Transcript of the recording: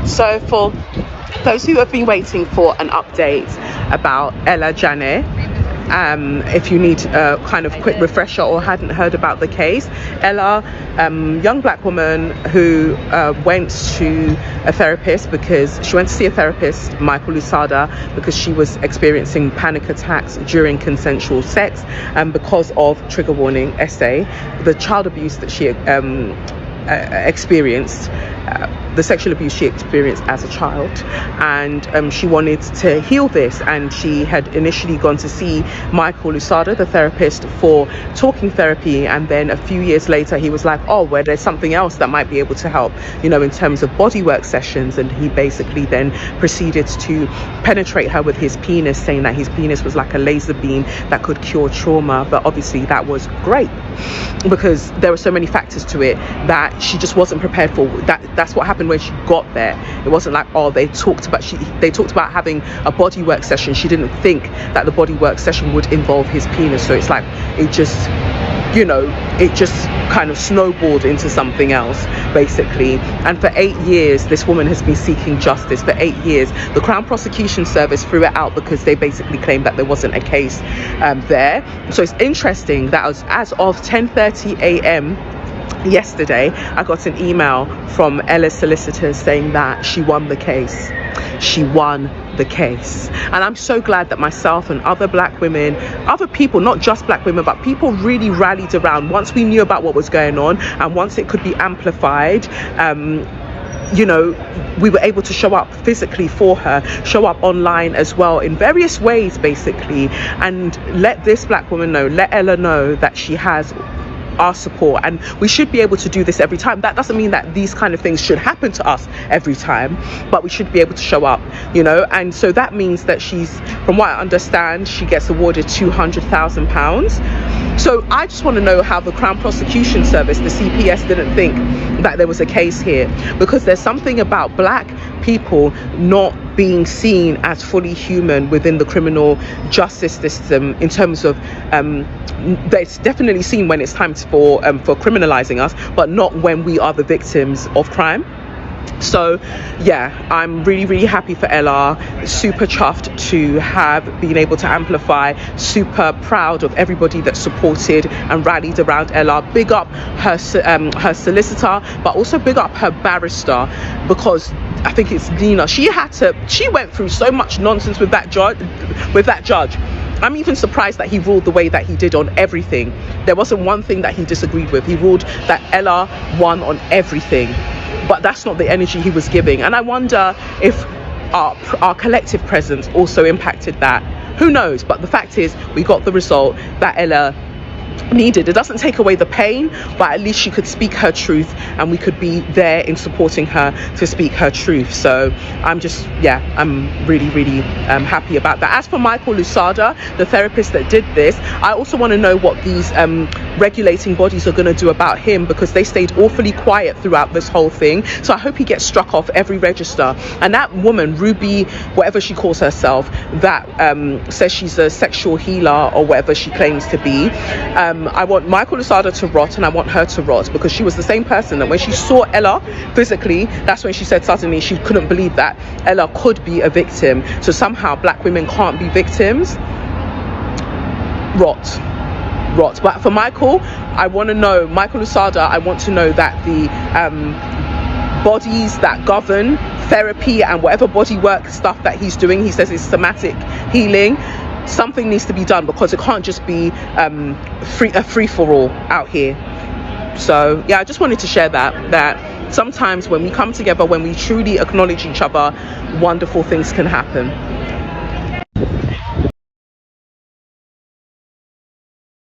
So for those who have been waiting for an update about Ella Janneh, if you need a kind of quick refresher or hadn't heard about the case, Ella, young black woman who went to a therapist because she went to see a therapist, Michael Lusada, because she was experiencing panic attacks during consensual sex, and because of, trigger warning, essay, the child abuse that she experienced, the sexual abuse she experienced as a child, and she wanted to heal this, and she had initially gone to see Michael Lusada, the therapist, for talking therapy, and then a few years later he was like, oh, well, there's something else that might be able to help, you know, in terms of bodywork sessions, and he basically then proceeded to penetrate her with his penis, saying that his penis was like a laser beam that could cure trauma. But obviously that was great because there were so many factors to it that she just wasn't prepared for. That's what happened when she got there. It wasn't like, oh, they talked about having a bodywork session. She didn't think that the bodywork session would involve his penis. So it's like it just, you know, it just kind of snowballed into something else, basically. And for 8 years, this woman has been seeking justice. For 8 years, the Crown Prosecution Service threw it out because they basically claimed that there wasn't a case there. So it's interesting that as of 10:30 a.m. yesterday, I got an email from Ella's solicitors saying that she won the case. She won the case. And I'm so glad that myself and other black women, other people, not just black women, but people really rallied around once we knew about what was going on, and once it could be amplified. You know, we were able to show up physically for her, show up online as well in various ways, basically, and let this black woman know, let Ella know that she has our support. And we should be able to do this every time. That doesn't mean that these kind of things should happen to us every time, but we should be able to show up, you know. And so that means that she's, from what I understand, she gets awarded £200,000. So I just want to know how the Crown Prosecution Service, the CPS, didn't think that there was a case here, because there's something about black people not being seen as fully human within the criminal justice system, in terms of it's definitely seen when it's time for criminalizing us, but not when we are the victims of crime. So yeah, I'm really happy for Ella, super chuffed to have been able to amplify, super proud of everybody that supported and rallied around Ella. Big up her solicitor, but also big up her barrister, because I think it's Nina, she went through so much nonsense with that judge. I'm even surprised that he ruled the way that he did on everything. There wasn't one thing that he disagreed with. He ruled that Ella won on everything, but that's not the energy he was giving. And I wonder if our collective presence also impacted that. Who knows? But the fact is, we got the result that Ella needed. It doesn't take away the pain, but at least she could speak her truth, and we could be there in supporting her to speak her truth. So I'm just, yeah, I'm really happy about that. As for Michael Lusada, the therapist that did this, I also want to know what these regulating bodies are going to do about him, because they stayed awfully quiet throughout this whole thing. So I hope he gets struck off every register. And that woman, Ruby, whatever she calls herself, that says she's a sexual healer or whatever she claims to be, I want Michael Lusada to rot, and I want her to rot, because she was the same person that when she saw Ella physically, that's when she said suddenly she couldn't believe that Ella could be a victim. So somehow black women can't be victims. Rot. But for Michael, I want to know, Michael Lusada, I want to know that the bodies that govern therapy and whatever bodywork stuff that he's doing, he says it's somatic healing, something needs to be done, because it can't just be a free-for-all out here. So yeah, I just wanted to share that sometimes when we come together, when we truly acknowledge each other, wonderful things can happen.